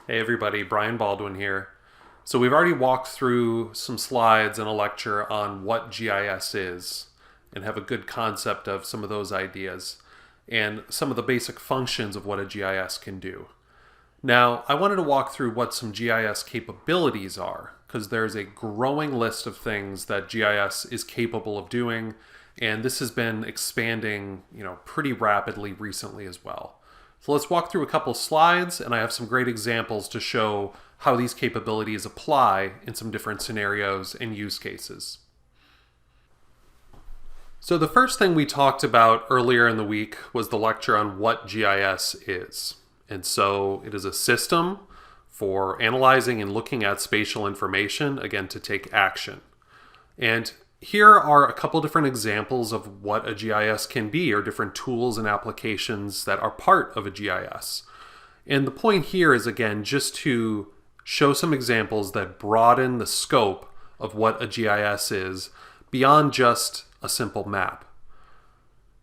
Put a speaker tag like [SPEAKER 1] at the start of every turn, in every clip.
[SPEAKER 1] Hey everybody, Brian Baldwin here. So we've already walked through some slides in a lecture on what GIS is and have a good concept of some of those ideas and some of the basic functions of what a GIS can do. Now, I wanted to walk through what some GIS capabilities are because there's a growing list of things that GIS is capable of doing, and this has been expanding, pretty rapidly recently as well. So let's walk through a couple slides, and I have some great examples to show how these capabilities apply in some different scenarios and use cases. So the first thing we talked about earlier in the week was the lecture on what GIS is. And so it is a system for analyzing and looking at spatial information, again, to take action. And here are a couple different examples of what a GIS can be, or different tools and applications that are part of a GIS. And the point here is, again, just to show some examples that broaden the scope of what a GIS is beyond just a simple map.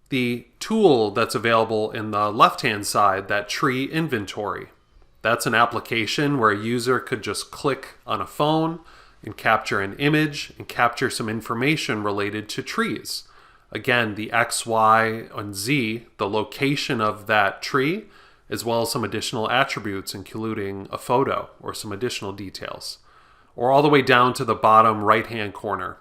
[SPEAKER 1] The tool that's available in the left-hand side, that tree inventory, that's an application where a user could just click on a phone and capture an image and capture some information related to trees. Again, the X, Y, and Z, the location of that tree, as well as some additional attributes, including a photo or some additional details. Or all the way down to the bottom right-hand corner.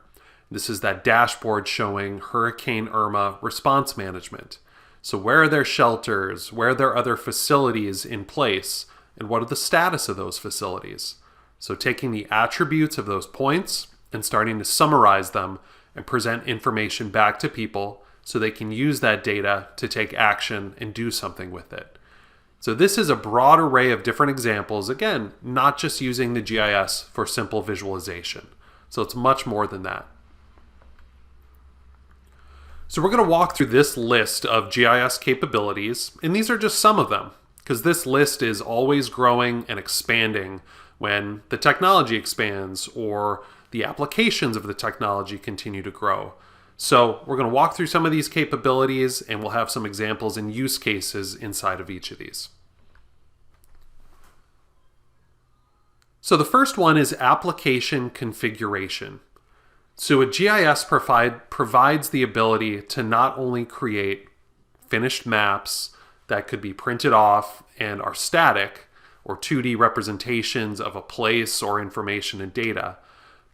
[SPEAKER 1] This is that dashboard showing Hurricane Irma response management. So where are there shelters? Where are there other facilities in place? And what are the status of those facilities? So taking the attributes of those points and starting to summarize them and present information back to people so they can use that data to take action and do something with it. So this is a broad array of different examples, again, not just using the GIS for simple visualization. So it's much more than that. So we're going to walk through this list of GIS capabilities, and these are just some of them, because this list is always growing and expanding when the technology expands or the applications of the technology continue to grow. So we're going to walk through some of these capabilities, and we'll have some examples and use cases inside of each of these. So the first one is application configuration. So a GIS provides the ability to not only create finished maps that could be printed off and are static, or 2D representations of a place or information and data,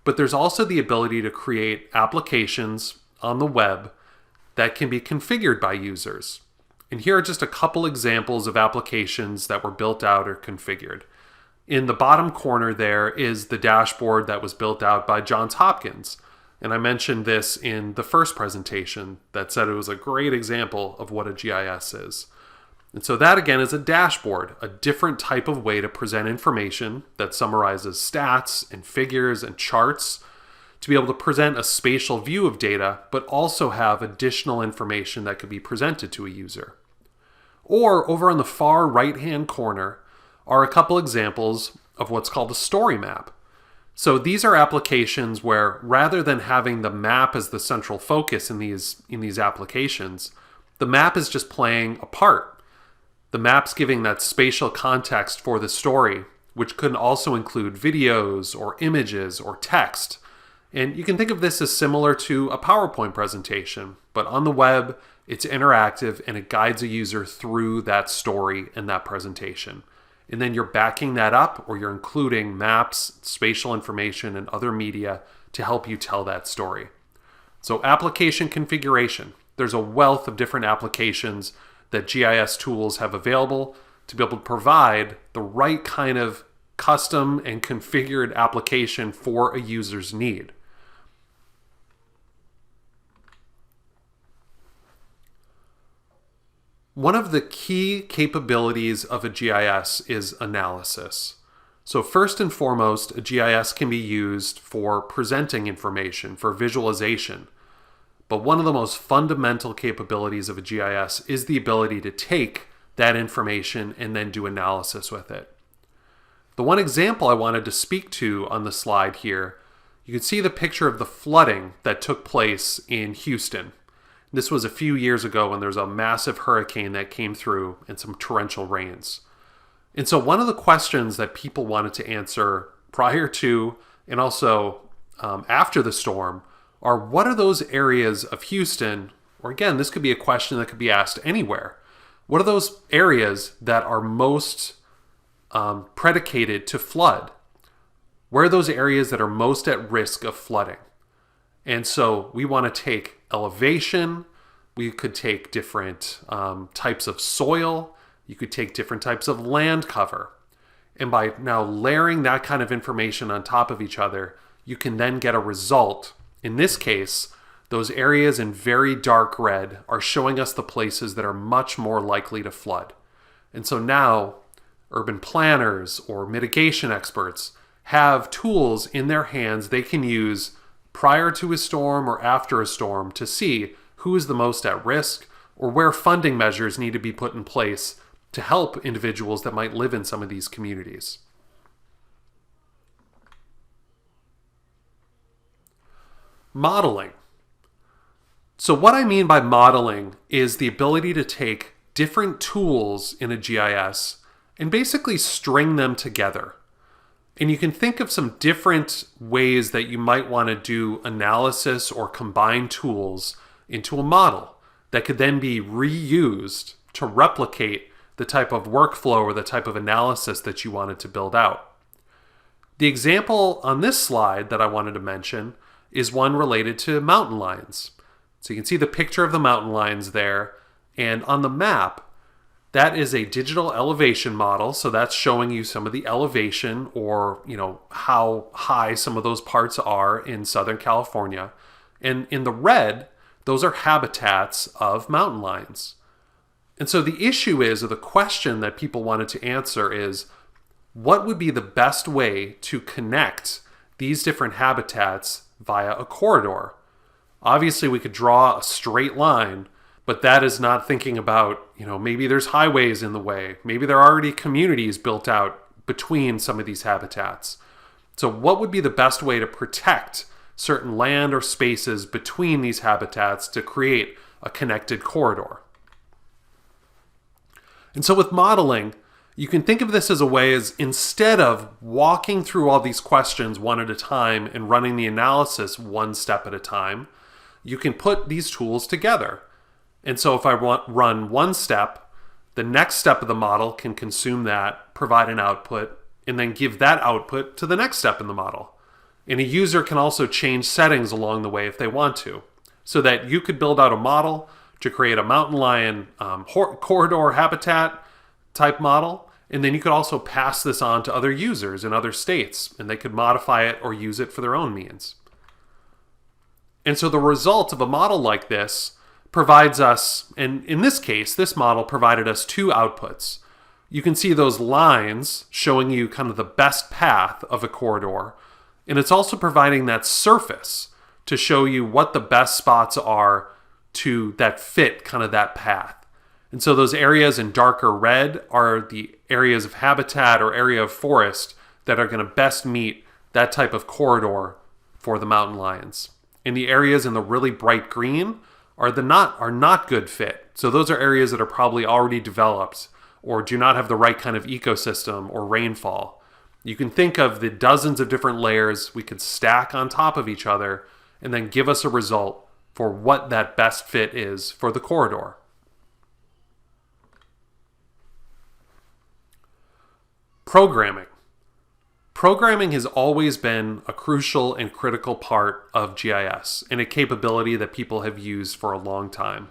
[SPEAKER 1] but there's also the ability to create applications on the web that can be configured by users. And here are just a couple examples of applications that were built out or configured. In the bottom corner there is the dashboard that was built out by Johns Hopkins. And I mentioned this in the first presentation that said it was a great example of what a GIS is. And so that again is a dashboard, a different type of way to present information that summarizes stats and figures and charts to be able to present a spatial view of data, but also have additional information that could be presented to a user. Or over on the far right-hand corner are a couple examples of what's called a story map. So these are applications where rather than having the map as the central focus in these applications, the map is just playing a part. The map's giving that spatial context for the story, which could also include videos or images or text. And you can think of this as similar to a PowerPoint presentation, but on the web, it's interactive and it guides a user through that story and that presentation. And then you're backing that up, or you're including maps, spatial information, and other media to help you tell that story. So application configuration. There's a wealth of different applications that GIS tools have available to be able to provide the right kind of custom and configured application for a user's need. One of the key capabilities of a GIS is analysis. So first and foremost, a GIS can be used for presenting information, for visualization. But one of the most fundamental capabilities of a GIS is the ability to take that information and then do analysis with it. The one example I wanted to speak to on the slide here, you can see the picture of the flooding that took place in Houston. This was a few years ago when there was a massive hurricane that came through and some torrential rains. And so one of the questions that people wanted to answer prior to and also after the storm are, what are those areas of Houston, or again, this could be a question that could be asked anywhere. What are those areas that are most predicated to flood? Where are those areas that are most at risk of flooding? And so we want to take elevation. We could take different types of soil. You could take different types of land cover. And by now layering that kind of information on top of each other, you can then get a result. In this case, those areas in very dark red are showing us the places that are much more likely to flood. And so now urban planners or mitigation experts have tools in their hands they can use prior to a storm or after a storm to see who is the most at risk or where funding measures need to be put in place to help individuals that might live in some of these communities. Modeling. So what I mean by modeling is the ability to take different tools in a GIS and basically string them together. And you can think of some different ways that you might want to do analysis or combine tools into a model that could then be reused to replicate the type of workflow or the type of analysis that you wanted to build out. The example on this slide that I wanted to mention is one related to mountain lions. So you can see the picture of the mountain lions there, and on the map, that is a digital elevation model. So that's showing you some of the elevation or, how high some of those parts are in Southern California. And in the red, those are habitats of mountain lions. And so the issue is, or the question that people wanted to answer is, what would be the best way to connect these different habitats via a corridor? Obviously, we could draw a straight line, but that is not thinking about, maybe there's highways in the way. Maybe there are already communities built out between some of these habitats. So what would be the best way to protect certain land or spaces between these habitats to create a connected corridor? And so with modeling, you can think of this as a way as, instead of walking through all these questions one at a time and running the analysis one step at a time, you can put these tools together. And so if I run one step, the next step of the model can consume that, provide an output, and then give that output to the next step in the model. And a user can also change settings along the way if they want to, so that you could build out a model to create a mountain lion corridor habitat type model. And then you could also pass this on to other users in other states, and they could modify it or use it for their own means. And so the result of a model like this provides us, and in this case, this model provided us two outputs. You can see those lines showing you kind of the best path of a corridor, and it's also providing that surface to show you what the best spots are to that fit kind of that path. And so those areas in darker red are the areas of habitat or area of forest that are going to best meet that type of corridor for the mountain lions. And the areas in the really bright green are not good fit. So those are areas that are probably already developed or do not have the right kind of ecosystem or rainfall. You can think of the dozens of different layers we could stack on top of each other and then give us a result for what that best fit is for the corridor. Programming. Programming has always been a crucial and critical part of GIS and a capability that people have used for a long time.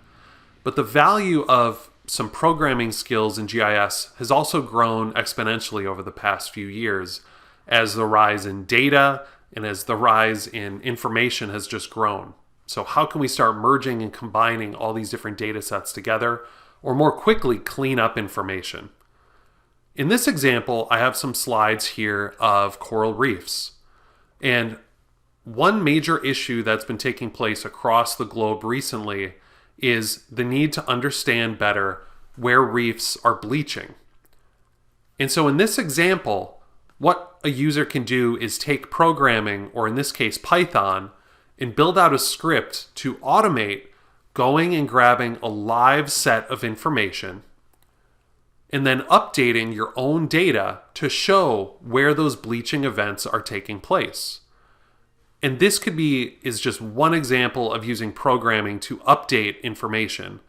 [SPEAKER 1] But the value of some programming skills in GIS has also grown exponentially over the past few years as the rise in data and as the rise in information has just grown. So how can we start merging and combining all these different data sets together, or more quickly clean up information? In this example, I have some slides here of coral reefs. And one major issue that's been taking place across the globe recently is the need to understand better where reefs are bleaching. And so in this example, what a user can do is take programming, or in this case Python, and build out a script to automate going and grabbing a live set of information and then updating your own data to show where those bleaching events are taking place. And this is just one example of using programming to update information.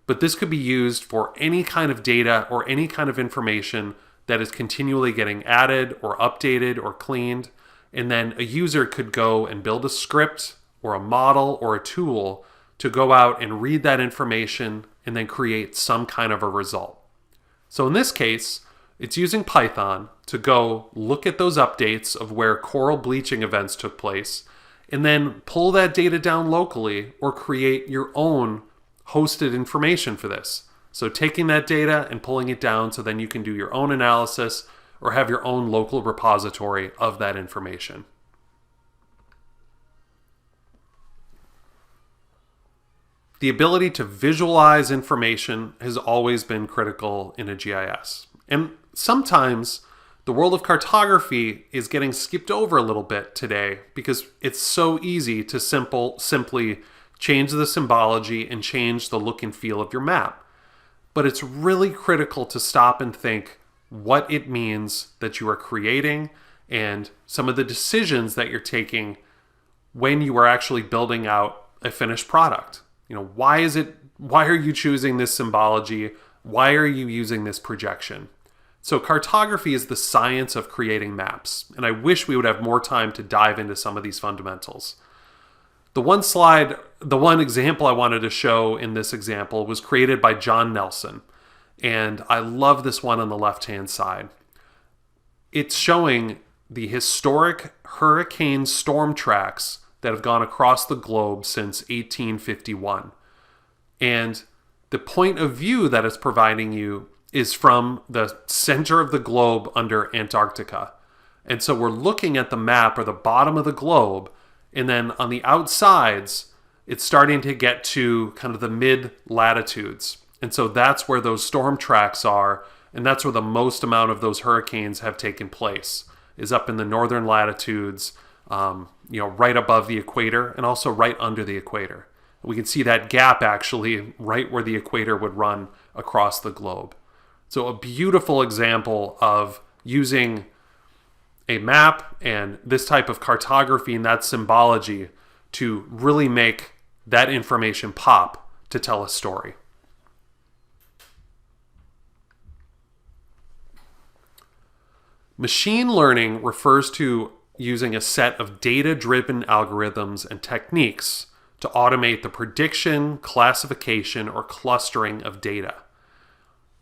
[SPEAKER 1] But this could be used for any kind of data or any kind of information that is continually getting added or updated or cleaned. And then a user could go and build a script or a model or a tool to go out and read that information and then create some kind of a result. So in this case, it's using Python to go look at those updates of where coral bleaching events took place and then pull that data down locally or create your own hosted information for this. So taking that data and pulling it down so then you can do your own analysis or have your own local repository of that information. The ability to visualize information has always been critical in a GIS. And sometimes the world of cartography is getting skipped over a little bit today because it's so easy to simply change the symbology and change the look and feel of your map. But it's really critical to stop and think what it means that you are creating and some of the decisions that you're taking when you are actually building out a finished product. Why are you choosing this symbology? Why are you using this projection? So cartography is the science of creating maps, and I wish we would have more time to dive into some of these fundamentals. The one example I wanted to show in this example was created by John Nelson, and I love this one on the left-hand side. It's showing the historic hurricane storm tracks that have gone across the globe since 1851. And the point of view that it's providing you is from the center of the globe under Antarctica. And so we're looking at the map or the bottom of the globe, and then on the outsides, it's starting to get to kind of the mid-latitudes. And so that's where those storm tracks are, and that's where the most amount of those hurricanes have taken place, is up in the northern latitudes, right above the equator and also right under the equator. We can see that gap actually right where the equator would run across the globe. So a beautiful example of using a map and this type of cartography and that symbology to really make that information pop to tell a story. Machine learning refers to using a set of data-driven algorithms and techniques to automate the prediction, classification, or clustering of data.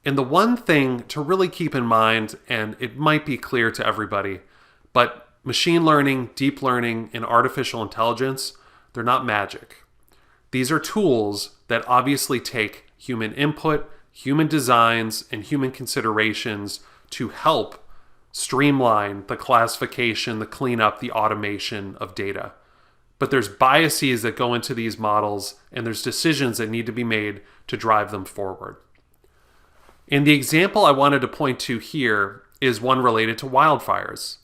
[SPEAKER 1] And the one thing to really keep in mind, and it might be clear to everybody, but machine learning, deep learning, and artificial intelligence, they're not magic. These are tools that obviously take human input, human designs, and human considerations to help streamline the classification, the cleanup, the automation of data. But there's biases that go into these models, and there's decisions that need to be made to drive them forward. And the example I wanted to point to here is one related to wildfires.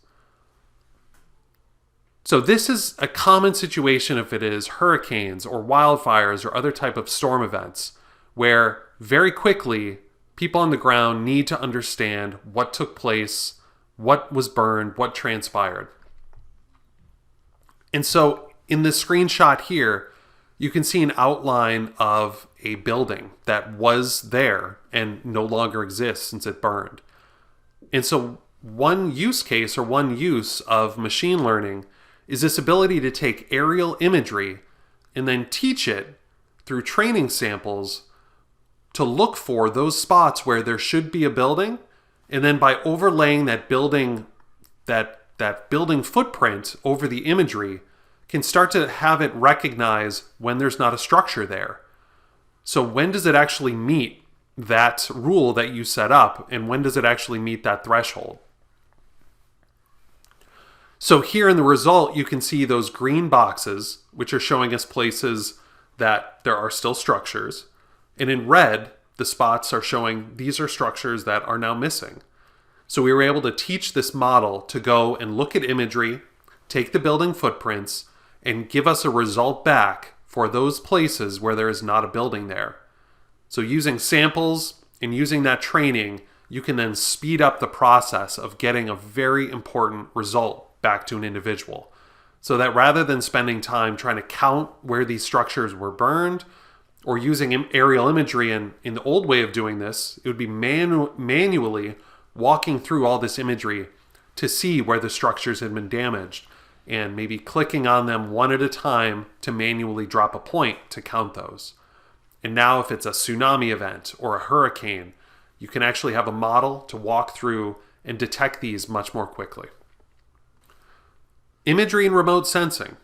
[SPEAKER 1] So this is a common situation if it is hurricanes or wildfires or other type of storm events, where very quickly people on the ground need to understand what took place, what was burned, what transpired. And so in this screenshot here, you can see an outline of a building that was there and no longer exists since it burned. And so one use case or one use of machine learning is this ability to take aerial imagery and then teach it through training samples to look for those spots where there should be a building. And then by overlaying that building footprint over the imagery, can start to have it recognize when there's not a structure there. So when does it actually meet that rule that you set up, and when does it actually meet that threshold? So here in the result, you can see those green boxes, which are showing us places that there are still structures. And in red, the spots are showing these are structures that are now missing. So we were able to teach this model to go and look at imagery, take the building footprints, and give us a result back for those places where there is not a building there. So using samples and using that training, you can then speed up the process of getting a very important result back to an individual. So that rather than spending time trying to count where these structures were burned or using aerial imagery, and in the old way of doing this, it would be manually walking through all this imagery to see where the structures had been damaged and maybe clicking on them one at a time to manually drop a point to count those. And now if it's a tsunami event or a hurricane, you can actually have a model to walk through and detect these much more quickly. Imagery and remote sensing.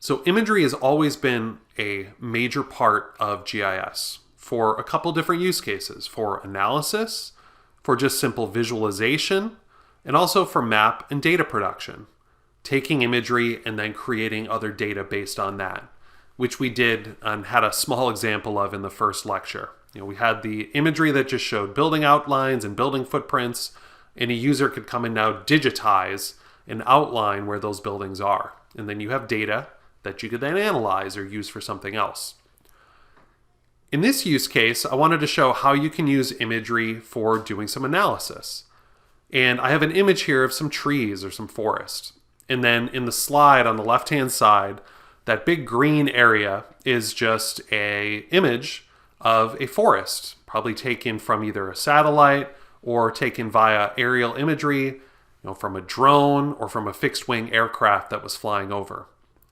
[SPEAKER 1] So imagery has always been a major part of GIS for a couple different use cases, for analysis, for just simple visualization, and also for map and data production, taking imagery and then creating other data based on that, which we did and had a small example of in the first lecture. We had the imagery that just showed building outlines and building footprints, and a user could come and now digitize and outline where those buildings are. And then you have data that you could then analyze or use for something else. In this use case, I wanted to show how you can use imagery for doing some analysis. And I have an image here of some trees or some forest. And then in the slide on the left-hand side, that big green area is just an image of a forest, probably taken from either a satellite or taken via aerial imagery, from a drone or from a fixed-wing aircraft that was flying over.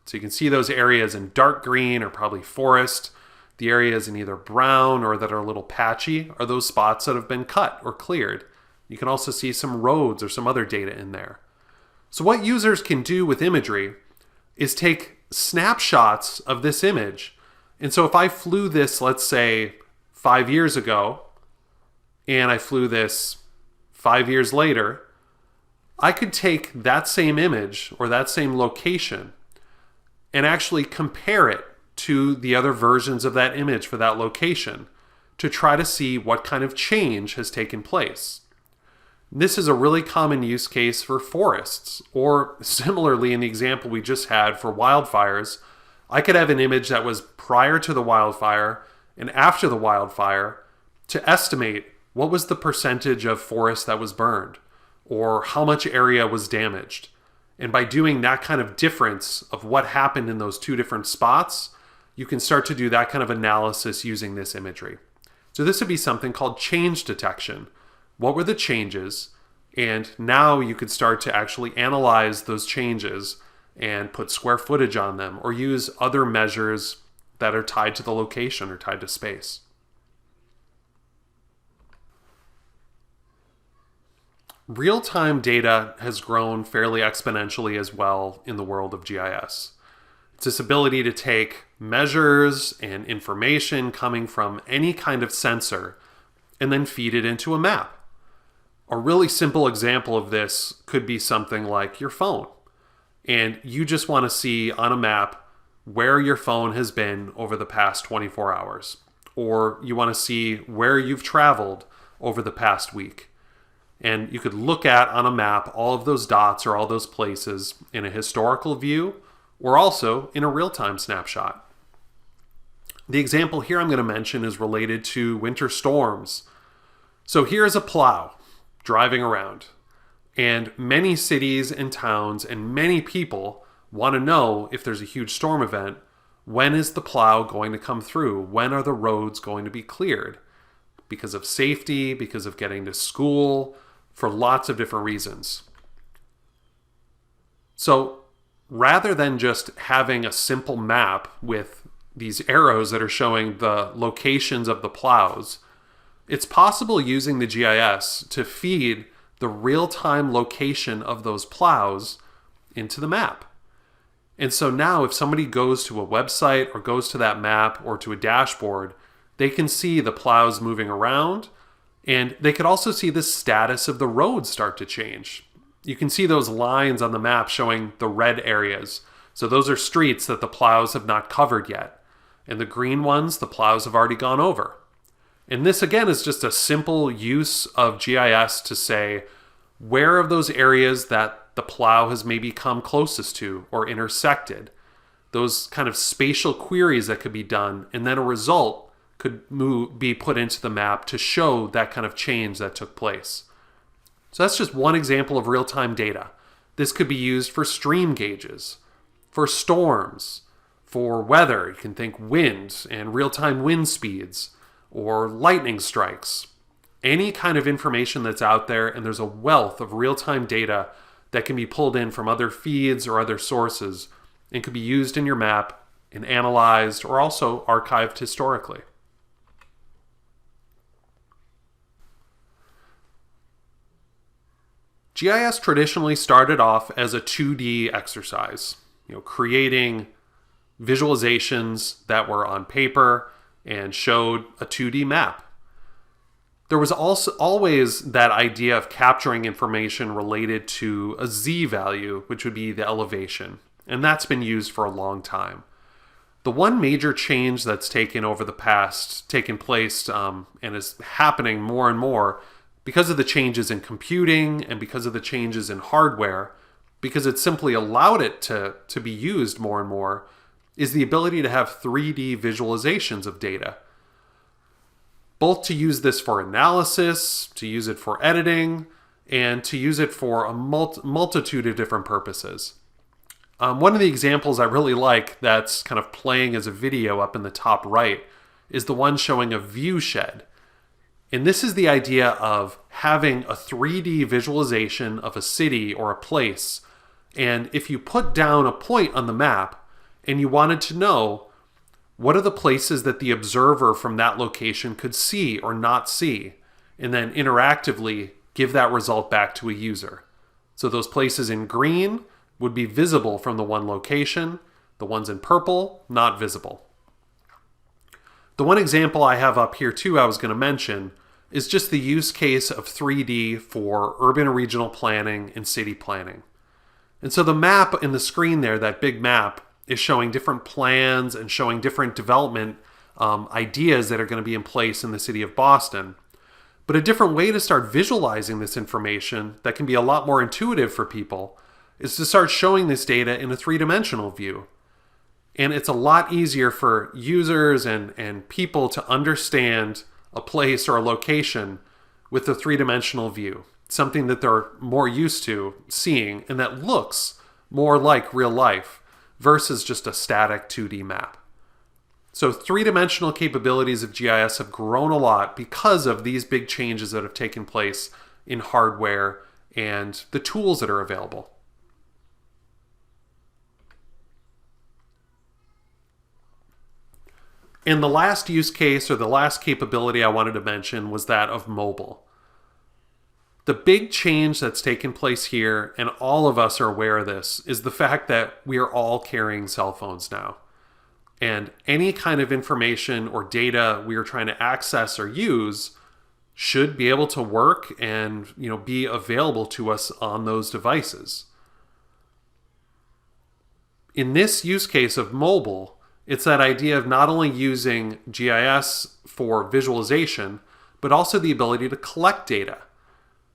[SPEAKER 1] So you can see those areas in dark green are probably forest. The areas in either brown or that are a little patchy are those spots that have been cut or cleared. You can also see some roads or some other data in there. So what users can do with imagery is take snapshots of this image. And so if I flew this, let's say 5 years ago, and I flew this 5 years later, I could take that same image or that same location and actually compare it to the other versions of that image for that location to try to see what kind of change has taken place. This is a really common use case for forests, or similarly in the example we just had for wildfires, I could have an image that was prior to the wildfire and after the wildfire to estimate what was the percentage of forest that was burned or how much area was damaged. And by doing that kind of difference of what happened in those two different spots, you can start to do that kind of analysis using this imagery. So this would be something called change detection. What were the changes? And now you could start to actually analyze those changes and put square footage on them or use other measures that are tied to the location or tied to space. Real-time data has grown fairly exponentially as well in the world of GIS. It's this ability to take measures and information coming from any kind of sensor and then feed it into a map. A really simple example of this could be something like your phone. And you just want to see on a map where your phone has been over the past 24 hours. Or you want to see where you've traveled over the past week. And you could look at on a map all of those dots or all those places in a historical view or also in a real-time snapshot. The example here I'm going to mention is related to winter storms. So here's a plow driving around, and many cities and towns and many people want to know if there's a huge storm event, when is the plow going to come through? When are the roads going to be cleared? Because of safety, because of getting to school, for lots of different reasons. So rather than just having a simple map with these arrows that are showing the locations of the plows, it's possible using the GIS to feed the real-time location of those plows into the map. And so now if somebody goes to a website or goes to that map or to a dashboard, they can see the plows moving around, and they could also see the status of the roads start to change. You can see those lines on the map showing the red areas. So those are streets that the plows have not covered yet. And the green ones, the plows have already gone over. And this again is just a simple use of GIS to say, where are those areas that the plow has maybe come closest to or intersected? Those kind of spatial queries that could be done, and then a result could be put into the map to show that kind of change that took place. So that's just one example of real-time data. This could be used for stream gauges, for storms, for weather. You can think wind and real-time wind speeds, or lightning strikes. Any kind of information that's out there, and there's a wealth of real-time data that can be pulled in from other feeds or other sources and could be used in your map and analyzed or also archived historically. GIS traditionally started off as a 2D exercise, creating visualizations that were on paper and showed a 2D map. There was also always that idea of capturing information related to a Z value, which would be the elevation, and that's been used for a long time. The one major change that's taken place and is happening more and more because of the changes in computing and because of the changes in hardware, because it simply allowed it to be used more and more, is the ability to have 3D visualizations of data. Both to use this for analysis, to use it for editing, and to use it for a multitude of different purposes. One of the examples I really like that's kind of playing as a video up in the top right is the one showing a view shed. And this is the idea of having a 3D visualization of a city or a place. And if you put down a point on the map and you wanted to know what are the places that the observer from that location could see or not see, and then interactively give that result back to a user. So those places in green would be visible from the one location, the ones in purple, not visible. The one example I have up here too I was going to mention is just the use case of 3D for urban and regional planning and city planning. And so the map in the screen there, that big map, is showing different plans and showing different development ideas that are going to be in place in the city of Boston. But a different way to start visualizing this information that can be a lot more intuitive for people is to start showing this data in a three-dimensional view. And it's a lot easier for users and people to understand a place or a location with a three-dimensional view, something that they're more used to seeing and that looks more like real life versus just a static 2D map. So three-dimensional capabilities of GIS have grown a lot because of these big changes that have taken place in hardware and the tools that are available. And the last use case or the last capability I wanted to mention was that of mobile. The big change that's taken place here, and all of us are aware of this, is the fact that we are all carrying cell phones now. And any kind of information or data we are trying to access or use should be able to work and be available to us on those devices. In this use case of mobile, it's that idea of not only using GIS for visualization, but also the ability to collect data.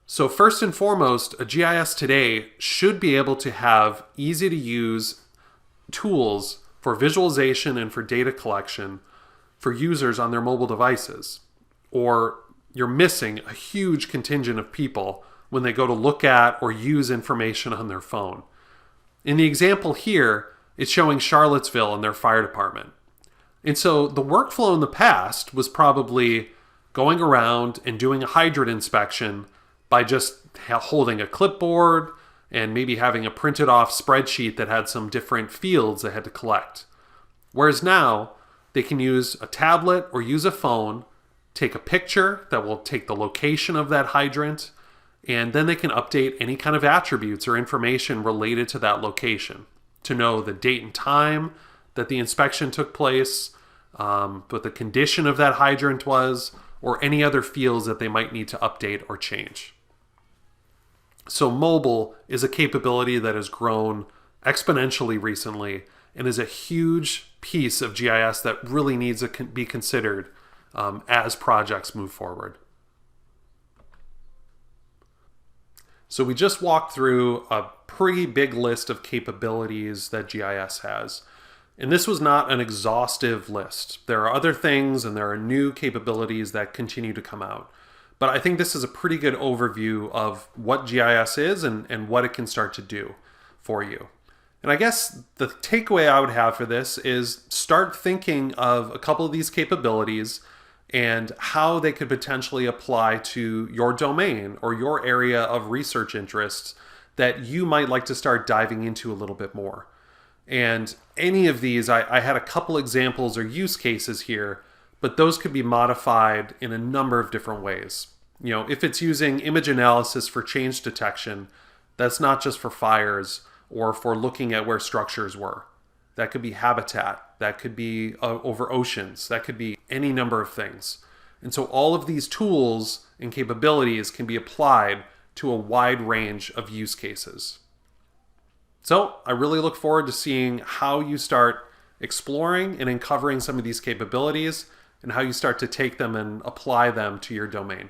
[SPEAKER 1] So first and foremost, a GIS today should be able to have easy to use tools for visualization and for data collection for users on their mobile devices. Or you're missing a huge contingent of people when they go to look at or use information on their phone. In the example here, it's showing Charlottesville and their fire department. And so the workflow in the past was probably going around and doing a hydrant inspection by just holding a clipboard and maybe having a printed off spreadsheet that had some different fields they had to collect. Whereas now, they can use a tablet or use a phone, take a picture that will take the location of that hydrant, and then they can update any kind of attributes or information related to that location to know the date and time that the inspection took place, what the condition of that hydrant was, or any other fields that they might need to update or change. So mobile is a capability that has grown exponentially recently and is a huge piece of GIS that really needs to be considered as projects move forward. So we just walked through a pretty big list of capabilities that GIS has. And this was not an exhaustive list. There are other things and there are new capabilities that continue to come out. But I think this is a pretty good overview of what GIS is and what it can start to do for you. And I guess the takeaway I would have for this is start thinking of a couple of these capabilities and how they could potentially apply to your domain or your area of research interests that you might like to start diving into a little bit more. And any of these, I had a couple examples or use cases here, but those could be modified in a number of different ways. You know, if it's using image analysis for change detection, that's not just for fires or for looking at where structures were. That could be habitat, that could be over oceans, that could be any number of things. And so all of these tools and capabilities can be applied to a wide range of use cases. So I really look forward to seeing how you start exploring and uncovering some of these capabilities and how you start to take them and apply them to your domain.